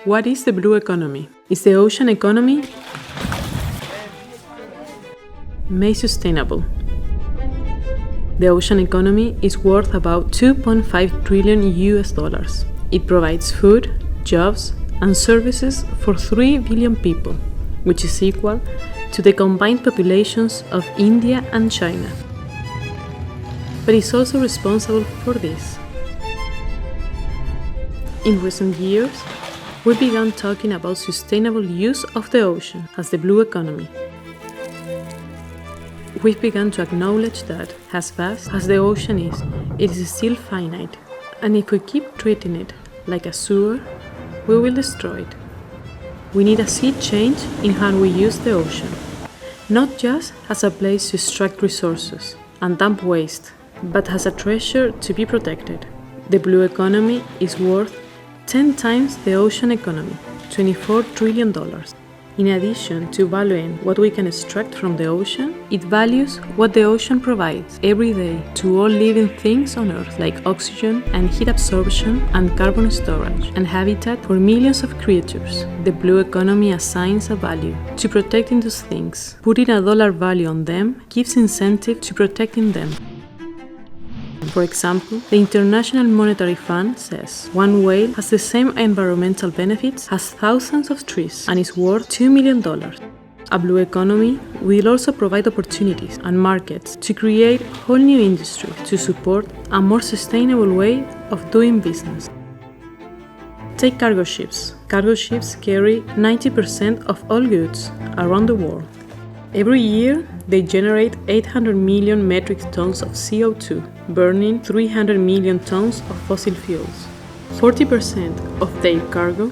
What is the blue economy? Is the ocean economy made sustainable? The ocean economy is worth about 2.5 trillion US dollars. It provides food, jobs, and services for 3 billion people, which is equal to the combined populations of India and China. But it's also responsible for this. In recent years, we began talking about sustainable use of the ocean as the blue economy. We've begun to acknowledge that, as vast as the ocean is, it is still finite, and if we keep treating it like a sewer, we will destroy it. We need a sea change in how we use the ocean, not just as a place to extract resources and dump waste, but as a treasure to be protected. The blue economy is worth 10 times the ocean economy, $24 trillion. In addition to valuing what we can extract from the ocean, it values what the ocean provides every day to all living things on Earth, like oxygen and heat absorption and carbon storage, and habitat for millions of creatures. The blue economy assigns a value to protecting those things. Putting a dollar value on them gives incentive to protecting them. For example, the International Monetary Fund says one whale has the same environmental benefits as thousands of trees and is worth $2 million. A blue economy will also provide opportunities and markets to create whole new industry to support a more sustainable way of doing business. Take cargo ships. Cargo ships carry 90% of all goods around the world. Every year, they generate 800 million metric tons of CO2, burning 300 million tons of fossil fuels. 40% of their cargo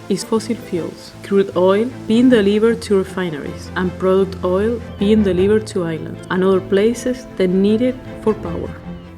is fossil fuels, crude oil being delivered to refineries and product oil being delivered to islands and other places that need it for power.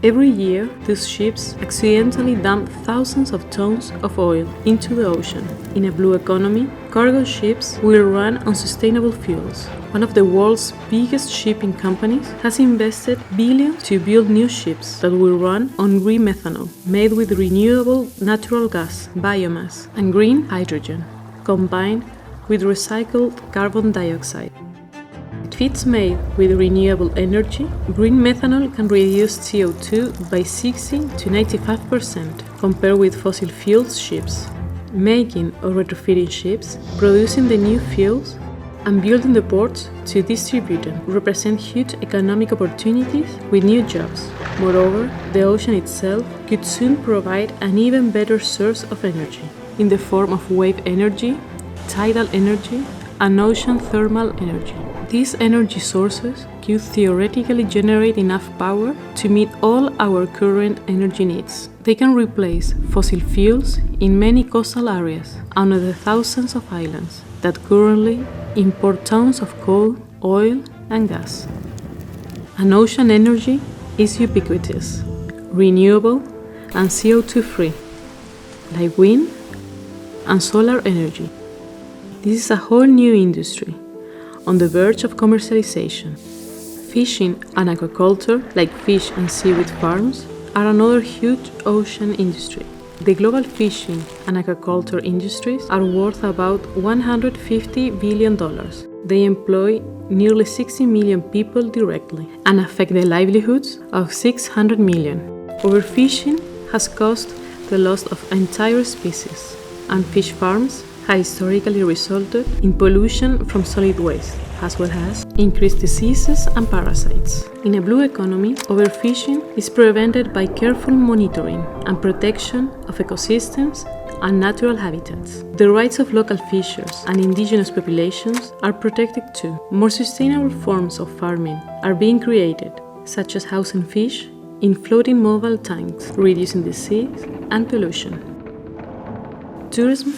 Every year, these ships accidentally dump thousands of tons of oil into the ocean. In a blue economy, cargo ships will run on sustainable fuels. One of the world's biggest shipping companies has invested billions to build new ships that will run on green methanol, made with renewable natural gas, biomass, and green hydrogen, combined with recycled carbon dioxide. If it's made with renewable energy, green methanol can reduce CO2 by 60 to 95% compared with fossil fuel ships. Making or retrofitting ships, producing the new fuels, and building the ports to distribute them represent huge economic opportunities with new jobs. Moreover, the ocean itself could soon provide an even better source of energy in the form of wave energy, tidal energy, and ocean thermal energy. These energy sources could theoretically generate enough power to meet all our current energy needs. They can replace fossil fuels in many coastal areas and on the thousands of islands that currently import tons of coal, oil, and gas. And ocean energy is ubiquitous, renewable, and CO2-free, like wind and solar energy. This is a whole new industry on the verge of commercialization. Fishing and aquaculture, like fish and seaweed farms, are another huge ocean industry. The global fishing and aquaculture industries are worth about $150 billion. They employ nearly 60 million people directly and affect the livelihoods of 600 million. Overfishing has caused the loss of entire species, and fish farms have historically resulted in pollution from solid waste, as well as increased diseases and parasites. In a blue economy, overfishing is prevented by careful monitoring and protection of ecosystems and natural habitats. The rights of local fishers and indigenous populations are protected too. More sustainable forms of farming are being created, such as housing fish in floating mobile tanks, reducing disease and pollution. Tourism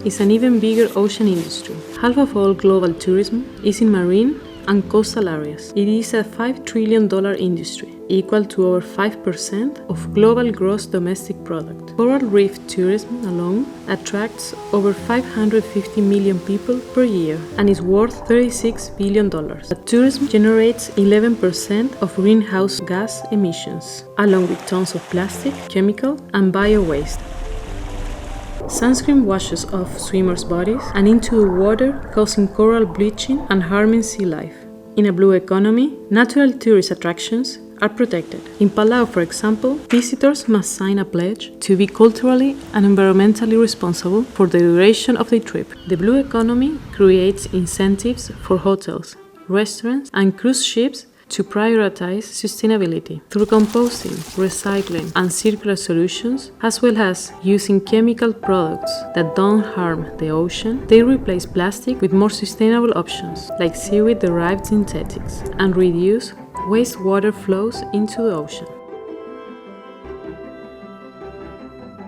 is an even bigger ocean industry. Half of all global tourism is in marine and coastal areas. It is a $5 trillion industry, equal to over 5% of global gross domestic product. Coral reef tourism alone attracts over 550 million people per year and is worth $36 billion. But tourism generates 11% of greenhouse gas emissions, along with tons of plastic, chemical, and bio waste. Sunscreen washes off swimmers' bodies and into the water, causing coral bleaching and harming sea life. In a blue economy, natural tourist attractions are protected. In Palau, for example, visitors must sign a pledge to be culturally and environmentally responsible for the duration of their trip. The blue economy creates incentives for hotels, restaurants, and cruise ships to prioritize sustainability through composting, recycling, and circular solutions, as well as using chemical products that don't harm the ocean. They replace plastic with more sustainable options like seaweed-derived synthetics and reduce wastewater flows into the ocean.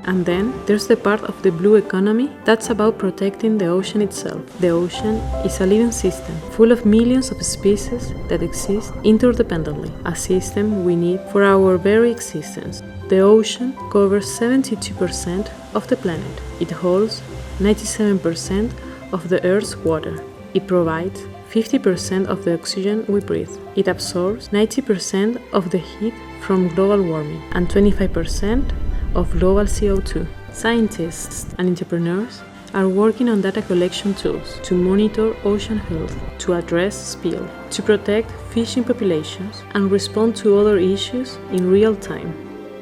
And then there's the part of the blue economy that's about protecting the ocean itself. The ocean is a living system full of millions of species that exist interdependently, a system we need for our very existence. The ocean covers 72% of the planet. It holds 97% of the Earth's water. It provides 50% of the oxygen we breathe. It absorbs 90% of the heat from global warming and 25% of global CO2. Scientists and entrepreneurs are working on data collection tools to monitor ocean health, to address spill, to protect fishing populations, and respond to other issues in real time.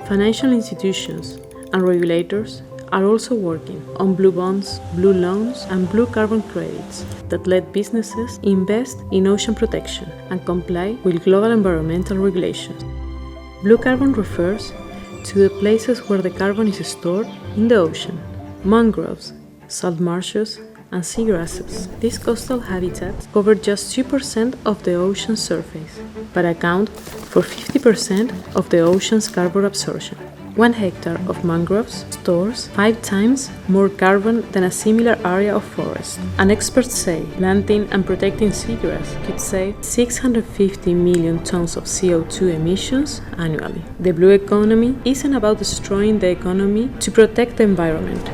Financial institutions and regulators are also working on blue bonds, blue loans, and blue carbon credits that let businesses invest in ocean protection and comply with global environmental regulations. Blue carbon refers to the places where the carbon is stored in the ocean: mangroves, salt marshes, and seagrasses. These coastal habitats cover just 2% of the ocean's surface, but account for 50% of the ocean's carbon absorption. 1 hectare of mangroves stores 5 times more carbon than a similar area of forest. And experts say planting and protecting seagrass could save 650 million tons of CO2 emissions annually. The blue economy isn't about destroying the economy to protect the environment.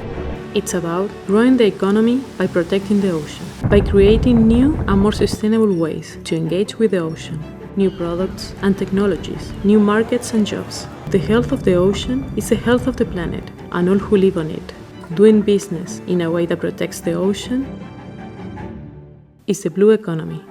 It's about growing the economy by protecting the ocean, by creating new and more sustainable ways to engage with the ocean, new products and technologies, new markets and jobs. The health of the ocean is the health of the planet and all who live on it. Doing business in a way that protects the ocean is the blue economy.